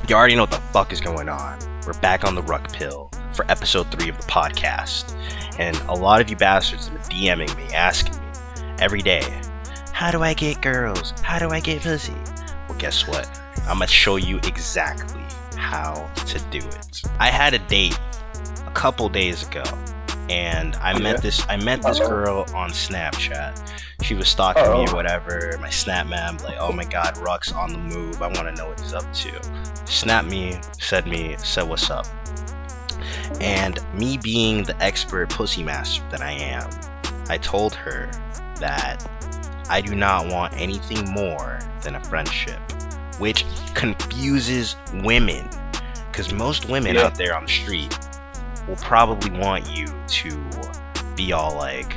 You already know what the fuck is going on. We're back on the Ruck Pill for episode 3 of the podcast. And a lot of you bastards have been DMing me, asking me every day, how do I get girls? How do I get pussy? Well, guess what? I'm gonna show you exactly how to do it. I had a date a couple days ago, and I met this girl on Snapchat. She was stalking me or whatever. My Snap man, like, oh my god, Ruck's on the move. I want to know what he's up to. Snapped me, said what's up. And me being the expert pussy master that I am, I told her that I do not want anything more than a friendship, which confuses women, because most women out there on the street will probably want you to be all like,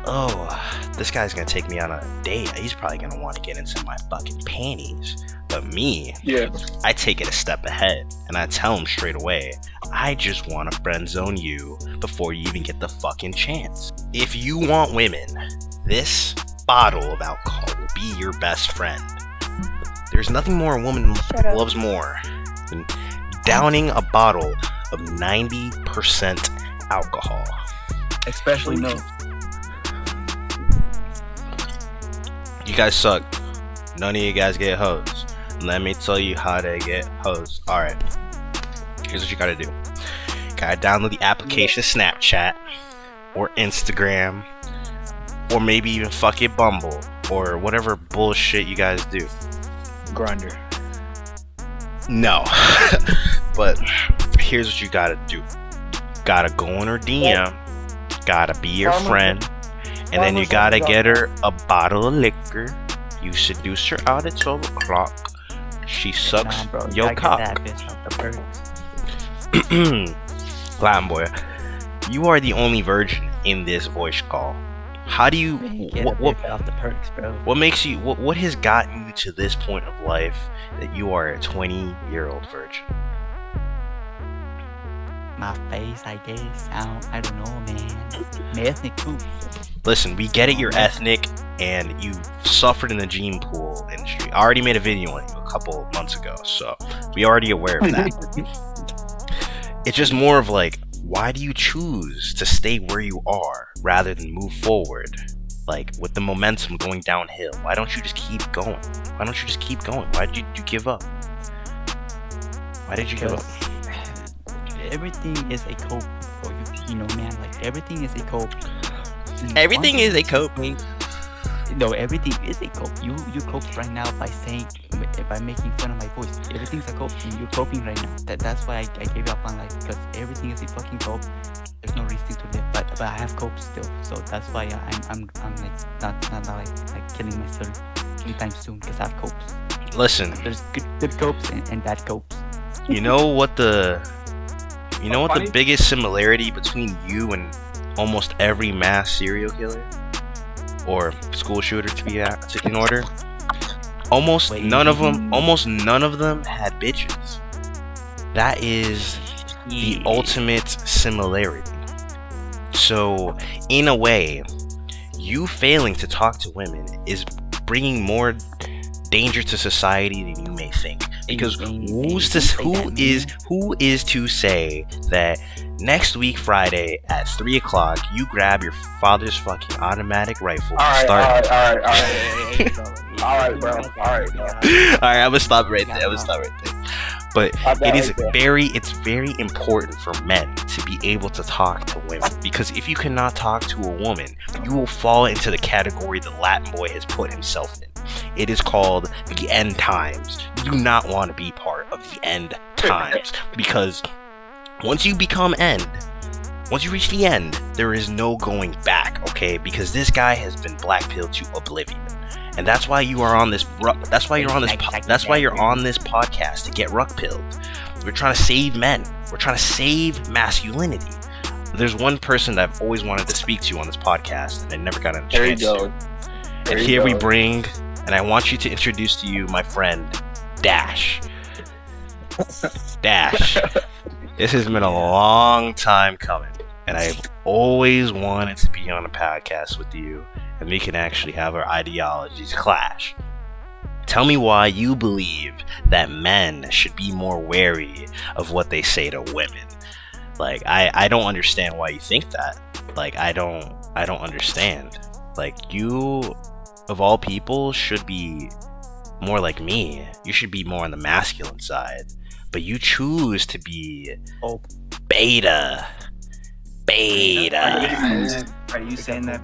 oh, this guy's gonna take me on a date. He's probably gonna want to get into my fucking panties. But me, I take it a step ahead, and I tell him straight away, I just want to friend zone you before you even get the fucking chance. If you want women, this bottle of alcohol will be your best friend. There's nothing more a woman loves more than downing a bottle of 90% alcohol. Especially milk. You guys suck. None of you guys get hoes. Let me tell you how to get hoes. Alright. Here's what you gotta do. You gotta download the application Snapchat or Instagram or maybe even fucking Bumble or whatever bullshit you guys do. Grindr. No. But here's what you gotta do. Gotta go on her DM. Gotta be your friend. And then you gotta get her a bottle of liquor. You seduce her out at 12 o'clock. She sucks your cock. Latin boy, you are the only virgin in this voice call. How do you... What makes you... What has gotten you to this point of life that you are a 20-year-old virgin? My face, I guess. I don't know, man. My ethnic too. Listen, we get it, you're ethnic, and you suffered in the gene pool industry. I already made a video on you a couple of months ago, so we already aware of that. It's just more of like, why do you choose to stay where you are rather than move forward? Like, with the momentum going downhill, why don't you just keep going? Why don't you just keep going? Why did you give up? Why did you give up? Everything is a cope for you know, man. Like, everything is a cope. Everything is a cope. No, everything is a cope. You cope right now by making fun of my voice. Everything's a cope, and you're coping right now. That's why I gave up on life, because everything is a fucking cope. There's no reason to live, but I have copes still. So that's why I'm like not like killing myself anytime soon, because I have copes. Listen, there's good copes and bad copes. You know what the biggest similarity between you and almost every mass serial killer or school shooter to be in order? Almost none of them had bitches. That is the ultimate similarity. So, in a way, you failing to talk to women is bringing more danger to society than you may think. Because who is to say that next week Friday at 3 o'clock you grab your father's fucking automatic rifle and start... Alright, bro. Alright, I'm gonna stop right there. But it's very important for men to be able to talk to women, because if you cannot talk to a woman, you will fall into the category the Latin boy has put himself in. It is called the end times. You do not want to be part of the end times, because once you reach the end, there is no going back, okay? Because this guy has been blackpilled to oblivion. And that's why you are on this. That's why you're on this podcast, to get ruck pilled. We're trying to save men. We're trying to save masculinity. There's one person that I've always wanted to speak to on this podcast, and I never got a chance to. And here we bring, and I want you to introduce to you my friend Dash. Dash. This has been a long time coming, and I've always wanted to be on a podcast with you, and we can actually have our ideologies clash. Tell me why you believe that men should be more wary of what they say to women. Like, I don't understand why you think that. Like, I don't understand. Like, you, of all people, should be more like me. You should be more on the masculine side. But you choose to be beta. Are you saying that?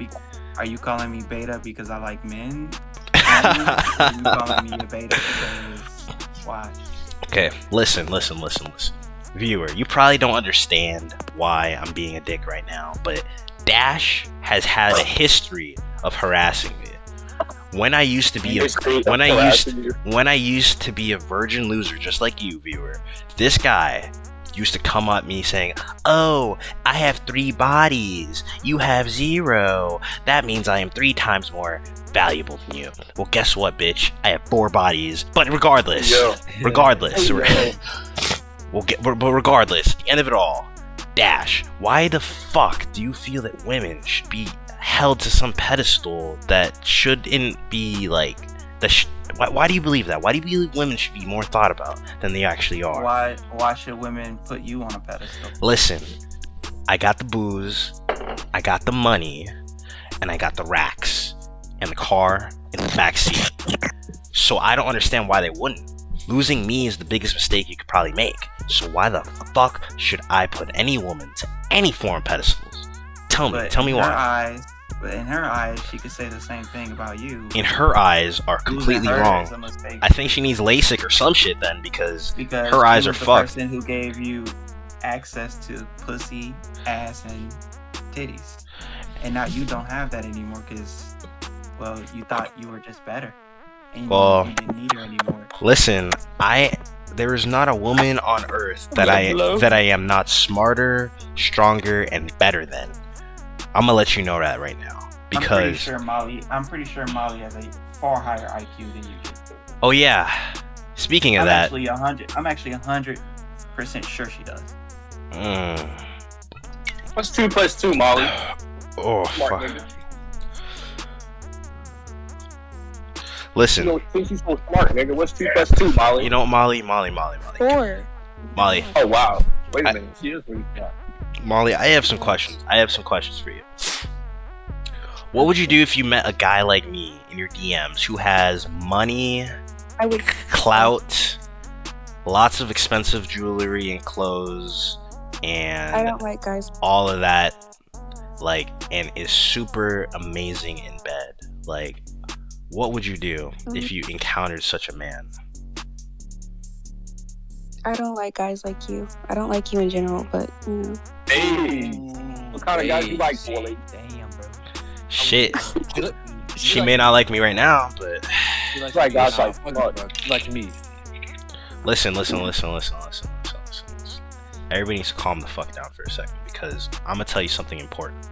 Are you calling me beta because I like men? Are you calling me a beta because why? Okay, listen. Viewer, you probably don't understand why I'm being a dick right now, but Dash has had a history of harassing me. When I used to be a virgin loser just like you, viewer, this guy used to come at me saying, "Oh, I have 3 bodies. You have 0. That means I am 3 times more valuable than you." Well, guess what, bitch? I have 4 bodies. But regardless, but regardless, at the end of it all, Dash, why the fuck do you feel that women should be held to some pedestal that shouldn't be like why do you believe that? Why do you believe women should be more thought about than they actually are? Why should women put you on a pedestal? Listen, I got the booze, I got the money, and I got the racks, and the car in the backseat. So I don't understand why they wouldn't. Losing me is the biggest mistake you could probably make. So why the fuck should I put any woman to any foreign pedestals? Tell me why. But in her eyes, she could say the same thing about you. In her eyes are completely wrong. I think she needs LASIK or some shit then, because her eyes are fucked. The person who gave you access to pussy, ass, and titties, and now you don't have that anymore because, well, you thought you were just better, and you didn't need her anymore. Listen, there is not a woman on earth that I am not smarter, stronger, and better than. I'm gonna let you know that right now, because I'm pretty sure Molly has a far higher IQ than you do. Oh yeah. Speaking of that, I'm actually 100% sure she does. What's 2 + 2, Molly? Oh Smart fuck. nigga. Listen. You don't think she's so smart, nigga. What's 2 + 2, Molly? You know, Molly. 4. Molly. Oh wow. Wait a minute. She is really smart. Molly, I have some questions for you. What would you do if you met a guy like me in your DMs who has money, clout, lots of expensive jewelry and clothes, and I don't like guys. all of that, like, and is super amazing in bed? Like, what would you do if you encountered such a man? I don't like guys like you. I don't like you in general, but you know. Hey. What kind of guys you like, Molly? Damn, bro. Shit. She may not like me right now, but Like guys like like me. listen. Everybody needs to calm the fuck down for a second, because I'm gonna tell you something important.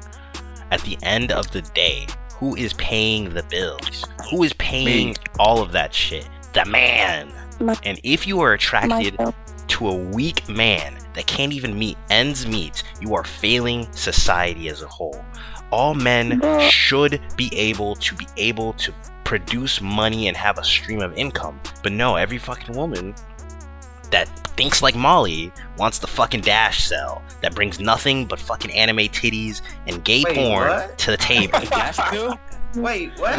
At the end of the day, who is paying the bills? Who is paying all of that shit? The man. And if you are attracted to a weak man that can't even meet ends meet, you are failing society as a whole. All men should be able to produce money and have a stream of income. But no, every fucking woman that thinks like Molly wants the fucking Dash cell that brings nothing but fucking anime titties and gay porn to the table. Wait, what?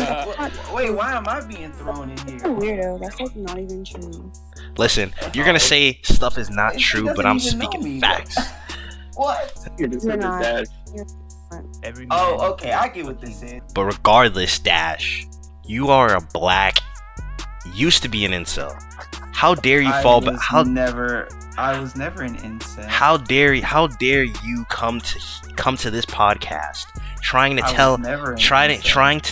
Wait, why am I being thrown in here? That's a weirdo. That's like not even true. Listen, you're gonna say stuff is not true, but I'm speaking facts. What? You're not. Okay, I get what this is. But regardless, Dash, you are a black, used to be an incel. How dare you fall back? I was never an incel. How dare you come to this podcast trying to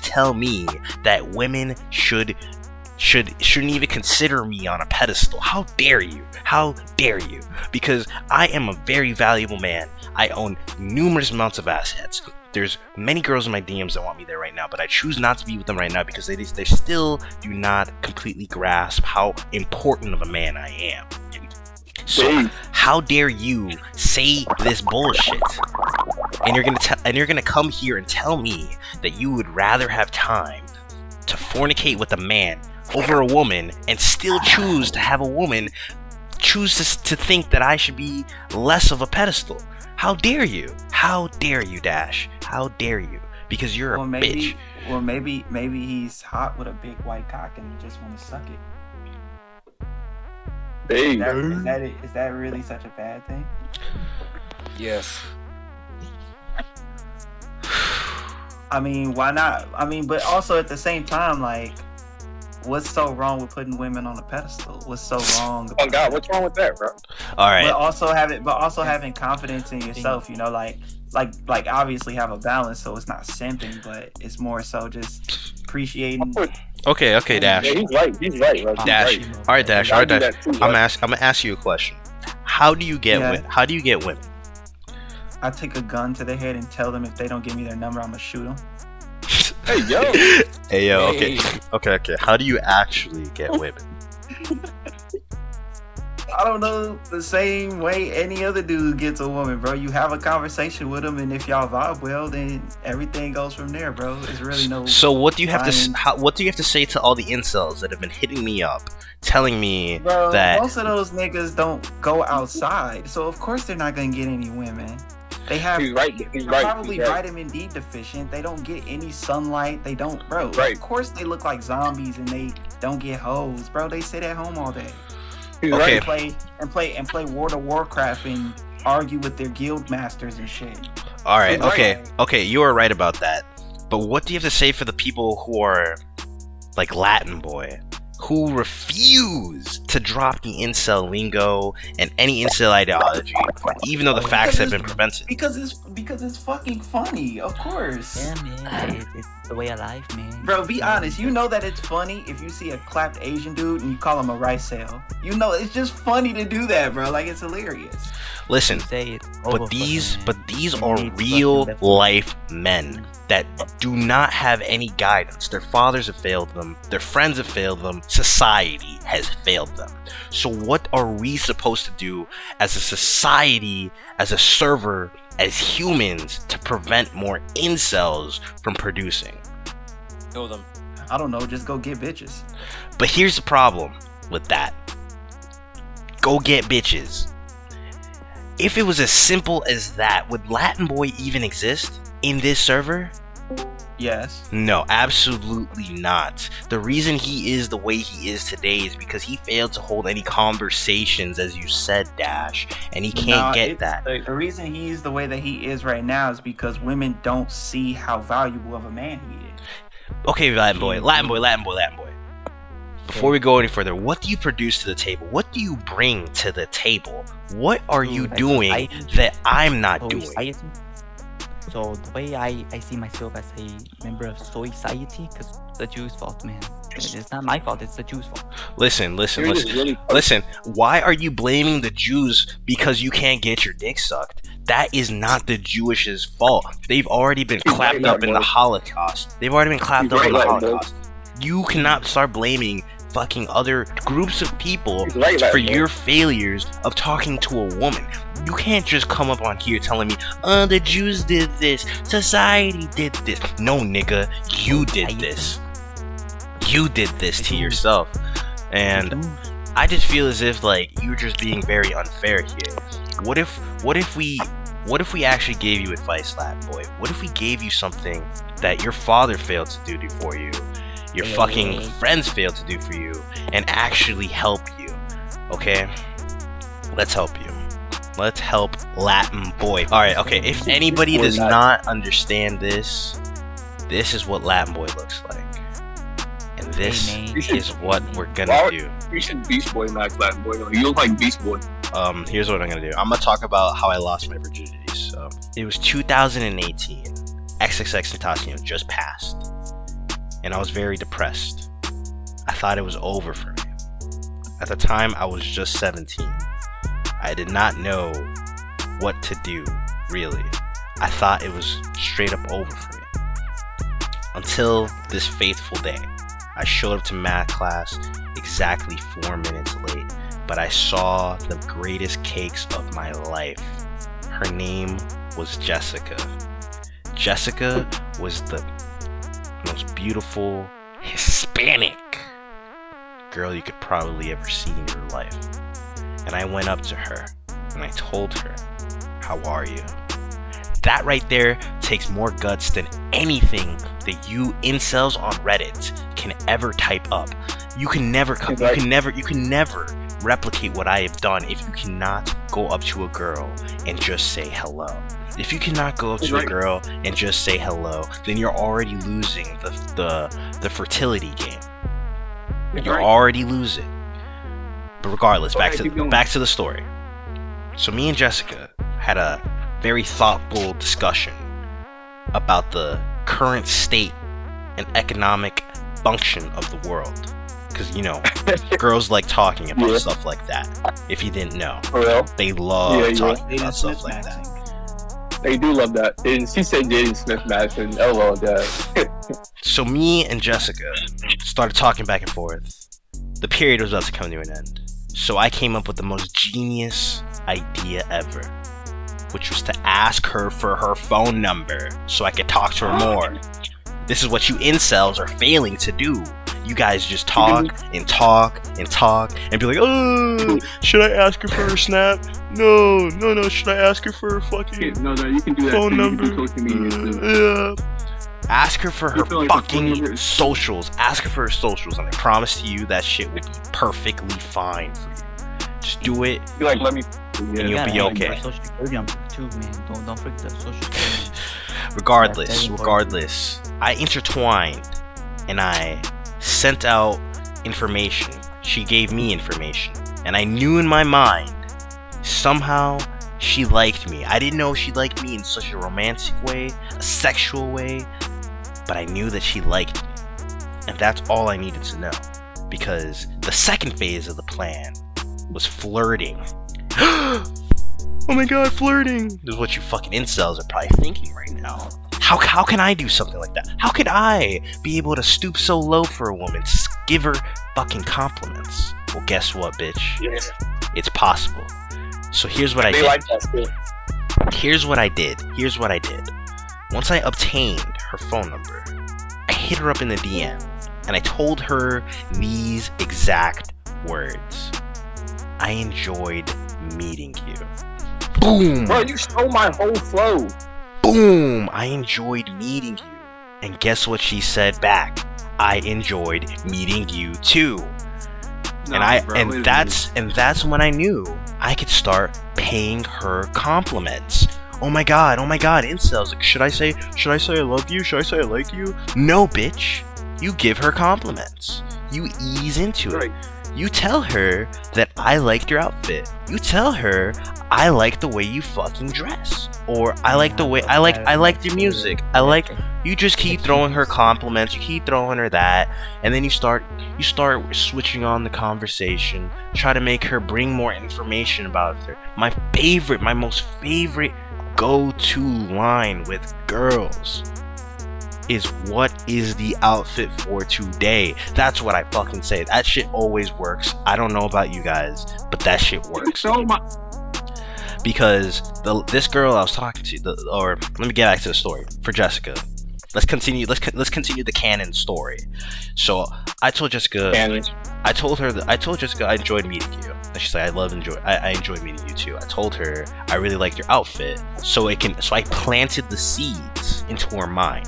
tell me that women shouldn't even consider me on a pedestal? How dare you? Because I am a very valuable man. I own numerous amounts of assets. There's many girls in my DMs that want me there right now, but I choose not to be with them right now because they still do not completely grasp how important of a man I am. So how dare you say this bullshit? And you're gonna come here and tell me that you would rather have time to fornicate with a man over a woman and still choose to have a woman choose to think that I should be less of a pedestal? How dare you? How dare you, Dash? How dare you? Because you're a bitch. Well, maybe he's hot with a big white cock and he just want to suck it. Hey, Is that really such a bad thing? Yes. I mean, why not? I mean, but also at the same time, like, what's so wrong with putting women on a pedestal? What's so wrong? oh God, what's wrong with that, bro? All right. But also having confidence in yourself. You know, like obviously have a balance, so it's not simping, but it's more so just appreciating. Okay, Dash. Yeah, he's right. Bro. He's Dash. right. All right, Dash. I do that too, I'm gonna ask you a question. How do you get How do you get women? I take a gun to their head and tell them if they don't give me their number, I'm gonna shoot them. Hey, yo. Hey, yo. Okay. How do you actually get women? I don't know, the same way any other dude gets a woman, bro. You have a conversation with them, and if y'all vibe well, then everything goes from there, bro. There's really no. So what do you have what do you have to say to all the incels that have been hitting me up, telling me that most of those niggas don't go outside, so of course they're not gonna get any women. They have. He's right. Probably vitamin D deficient. They don't get any sunlight. They don't, bro. Right. Of course they look like zombies and they don't get hoes, bro. They sit at home all day. He's okay. right. Play World of Warcraft and argue with their guild masters and shit. All right. Okay. You are right about that. But what do you have to say for the people who are like Latin Boy, who refuse to drop the incel lingo and any incel ideology, even though the facts have been prevented? Because it's fucking funny, of course. Yeah, man. It's the way of life, man. Bro, be honest. You know that it's funny if you see a clapped Asian dude and you call him a rice sale. You know it's just funny to do that, bro. Like, it's hilarious. Listen, but these are real life men that do not have any guidance. Their fathers have failed them. Their friends have failed them. Society has failed them. So what are we supposed to do as a society, as a server, as humans to prevent more incels from producing? Kill them. I don't know. Just go get bitches. But here's the problem with that. Go get bitches. If it was as simple as that, would Latin Boy even exist in this server? Yes. No, absolutely not. The reason he is the way he is today is because he failed to hold any conversations, as you said, Dash, and he can't get that. The reason he's the way that he is right now is because women don't see how valuable of a man he is. Okay, Latin Boy. Before we go any further, what do you produce to the table? What do you bring to the table? What are you doing that I'm not doing? So the way I see myself as a member of society, because the Jews' fault, man. It's not my fault, it's the Jews' fault. Listen. Why are you blaming the Jews because you can't get your dick sucked? That is not the Jewish's fault. They've already been clapped up in the Holocaust. You cannot start blaming fucking other groups of people for your failures of talking to a woman. You can't just come up on here telling me, the Jews did this, society did this. No, nigga, you did this. You did this to yourself. And I just feel as if like you're just being very unfair here. What if we actually gave you advice, Latin Boy? What if we gave you something that your father failed to do for you, your fucking friends failed to do for you, and actually help you? Okay? Let's help you. Let's help Latin Boy. Alright, okay, if anybody does not understand this is what Latin Boy looks like. And this is what we're gonna do. You should Beast Boy, not Latin Boy. You look like Beast Boy. Here's what I'm gonna do. I'm gonna talk about how I lost my virginity. So, it was 2018. XXXTentacion just passed. And I was very depressed. I thought it was over for me. At the time, I was just 17. I did not know what to do, really. I thought it was straight up over for me. Until this faithful day. I showed up to math class exactly 4 minutes late, but I saw the greatest cakes of my life. Her name was Jessica. Jessica was the most beautiful Hispanic girl you could probably ever see in your life. And I went up to her and I told her, how are you? That right there takes more guts than anything that you incels on Reddit can ever type up. You can never replicate what I have done if you cannot go up to a girl and just say hello. If you cannot go up to a girl and just say hello, then you're already losing the fertility game. You're already losing. But regardless, back to the story. So me and Jessica had a very thoughtful discussion about the current state and economic function of the world. Because, you know, girls like talking about stuff like that. If you didn't know. For real? They love talking about stuff like that. They do love that. And she said Jaden Smith Madison. LOL, that. So me and Jessica started talking back and forth. The period was about to come to an end. So I came up with the most genius idea ever, which was to ask her for her phone number so I could talk to her more. This is what you incels are failing to do. You guys just talk and talk and talk and be like, oh, should I ask her for her snap? No, should I ask her for her fucking No, you can do that phone too. number? You can do social media too. Yeah. Ask her for her fucking socials. Ask her for her socials, and I promise you that shit will be perfectly fine for you. Just do it. Be like, let me. And you'll be okay. Social security number too, man. Don't forget the social security. Regardless, I intertwined and I sent out information. She gave me information, and I knew in my mind somehow she liked me. I didn't know she liked me in such a romantic way, a sexual way, but I knew that she liked me, and that's all I needed to know, because the second phase of the plan was flirting. Oh my god, flirting! This is what you fucking incels are probably thinking right now. How can I do something like that? How could I be able to stoop so low for a woman, give her fucking compliments? Well, guess what, bitch? Yeah. It's possible. So here's what I They did. like that still. Here's what I did. Once I obtained her phone number, I hit her up in the DM, and I told her these exact words. I enjoyed meeting you. Boom! Bro, you stole my whole flow. Boom! I enjoyed meeting you. And guess what she said back? I enjoyed meeting you too. That's when I knew I could start paying her compliments. Oh my god, incels. Like, should I say I love you? Should I say I like you? No, bitch. You give her compliments. You ease into it. You tell her that I liked your outfit. You tell her I like the way you fucking dress. Or I like the way I like your music. You just keep throwing her compliments, you keep throwing her that, and then you start switching on the conversation, try to make her bring more information about her. My most favorite go-to line with girls is, what is the outfit for today? That's what I fucking say. That shit always works. I don't know about you guys, but that shit works. Because this girl I was talking to, let me get back to the story for Jessica. Let's continue the canon story. So I told Jessica, I told Jessica I enjoyed meeting you. And she's like, I enjoyed meeting you too. I told her I really liked your outfit. So I planted the seeds into her mind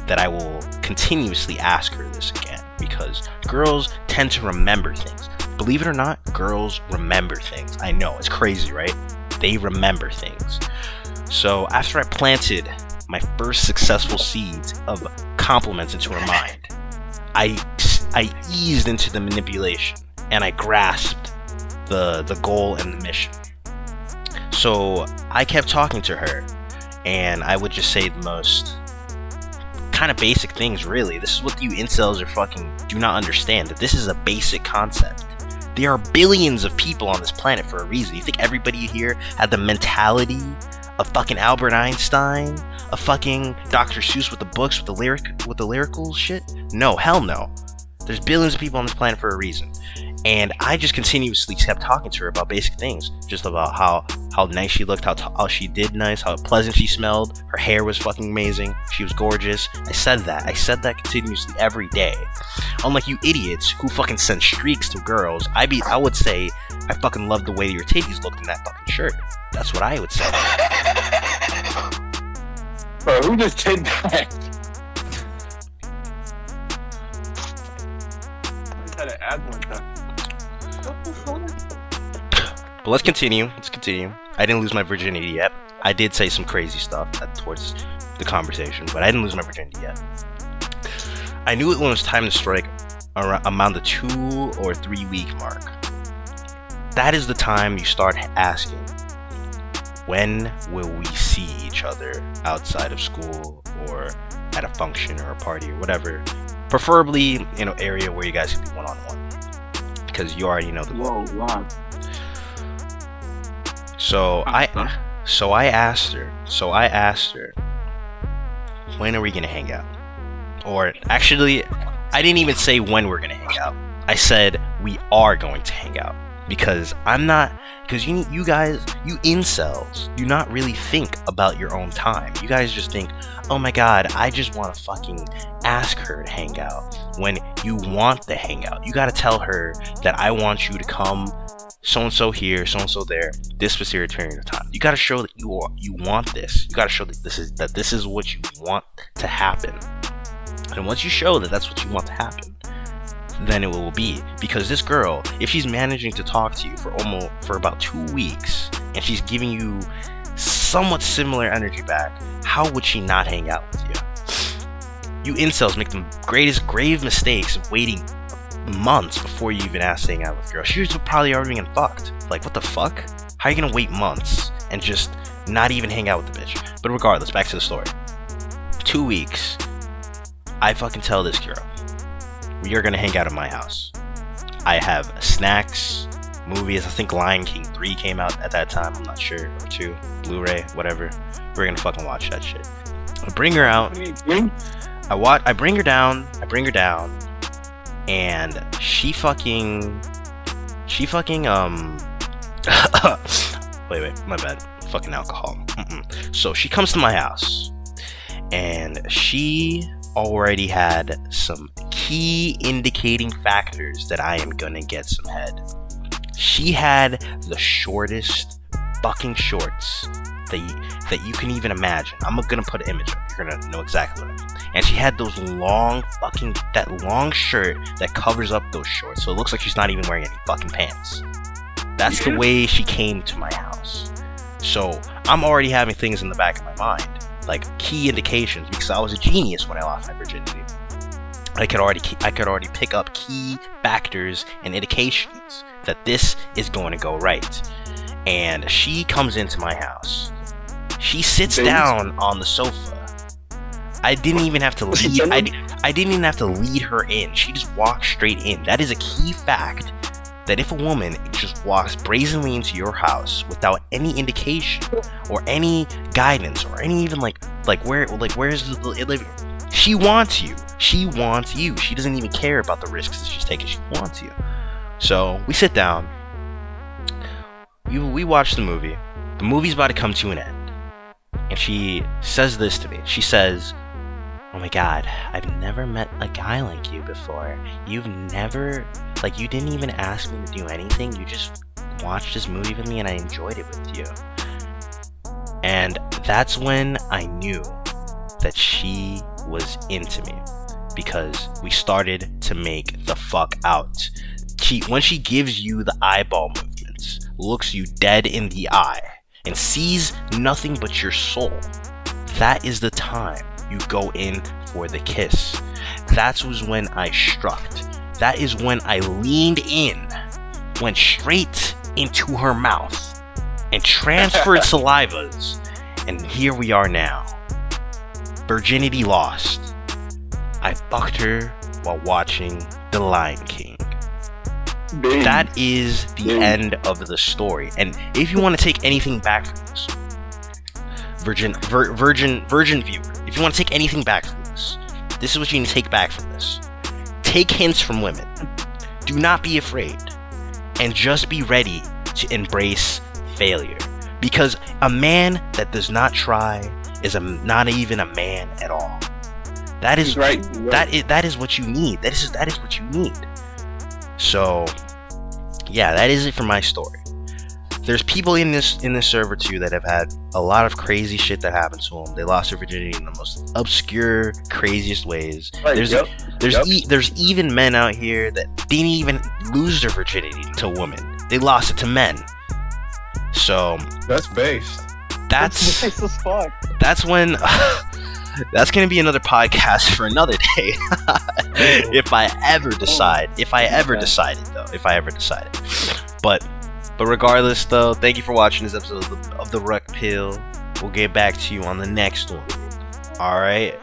that I will continuously ask her this again, because girls tend to remember things. Believe it or not, girls remember things. I know, it's crazy, right? They remember things. So after I planted my first successful seeds of compliments into her mind, I eased into the manipulation, and I grasped the goal and the mission. So I kept talking to her, and I would just say the most kind of basic things, really. This is what you incels are fucking do not understand, that this is a basic concept. There are billions of people on this planet for a reason. You think everybody here had the mentality of fucking Albert Einstein, of fucking Dr. Seuss with the books, with the lyrical shit? No, hell no. There's billions of people on this planet for a reason. And I just continuously kept talking to her about basic things, just about how nice she looked, how she did nice, how pleasant she smelled, her hair was fucking amazing, she was gorgeous. I said that continuously every day. Unlike you idiots who fucking send streaks to girls, I would say, I fucking love the way your titties looked in that fucking shirt. That's what I would say. Bro, who just did that? I had to add one time. But let's continue. I didn't lose my virginity yet. I did say some crazy stuff towards the conversation, but I didn't lose my virginity yet. I knew it when it was time to strike around the 2 or 3 week mark. That is the time you start asking, when will we see each other outside of school or at a function or a party or whatever? Preferably in an area where you guys can be one-on-one, because you already know the Whoa, wow. So I asked her, when are we gonna hang out? Or actually, I didn't even say when we're gonna hang out. I said we are going to hang out, because you guys, you incels, do not really think about your own time. You guys just think, oh my god, I just want to fucking ask her to hang out. When you want the hangout, you gotta tell her that I want you to come so-and-so here, so-and-so there, this specific period of time. You gotta show that you want this. You gotta show that this is what you want to happen. And once you show that that's what you want to happen, then it will be. Because this girl, if she's managing to talk to you for about 2 weeks, and she's giving you somewhat similar energy back, how would she not hang out with you? You incels make the grave mistakes of waiting months before you even ask to hang out with a girl. She was probably already getting fucked. Like, what the fuck? How are you gonna wait months and just not even hang out with the bitch? But regardless, back to the story. 2 weeks, I fucking tell this girl, we are gonna hang out at my house. I have snacks, movies. I think Lion King 3 came out at that time. I'm not sure. Or 2, Blu-ray, whatever. We're gonna fucking watch that shit. I bring her out. I bring her down. And she fucking wait, my bad. Fucking alcohol. So she comes to my house, and she already had some key indicating factors that I am gonna get some head. She had the shortest fucking shorts that you can even imagine. I'm gonna put an image up. You're gonna know exactly what I mean. And she had that long shirt that covers up those shorts, so it looks like she's not even wearing any fucking pants. That's the way she came to my house. So I'm already having things in the back of my mind, like key indications, because I was a genius when I lost my virginity. I could already pick up key factors and indications that this is going to go right. And she comes into my house. She sits down on the sofa. I didn't even have to lead. I didn't even have to lead her in. She just walked straight in. That is a key fact. That if a woman just walks brazenly into your house without any indication or any guidance or any even where's the living room, she wants you. She wants you. She doesn't even care about the risks that she's taking. She wants you. So we sit down. We watch the movie. The movie's about to come to an end. And she says this to me. She says, oh my god, I've never met a guy like you before. You didn't even ask me to do anything. You just watched this movie with me and I enjoyed it with you. And that's when I knew that she was into me, because we started to make the fuck out. When she gives you the eyeball movements, looks you dead in the eye, and sees nothing but your soul, that is the time you go in for the kiss. That was when I struck. That is when I leaned in, went straight into her mouth, and transferred salivas. And here we are now. Virginity lost. I fucked her while watching The Lion King. Dang. That is the end of the story. And if you want to take anything back from this, virgin viewer, if you want to take anything back from this is what you need to take back from this. Take hints from women. Do not be afraid, and just be ready to embrace failure. Because a man that does not try is not even a man at all. That is right. That is what you need. That is what you need. So, yeah, that is it for my story. There's people in this server too that have had a lot of crazy shit that happened to them. They lost their virginity in the most obscure, craziest ways. Right, There's even men out here that didn't even lose their virginity to women. They lost it to men. So That's based. that's Nice as fuck. that's when that's gonna be another podcast for another day. if I ever decided but regardless though, thank you for watching this episode of the Ruck Pill. We'll get back to you on the next one. All right.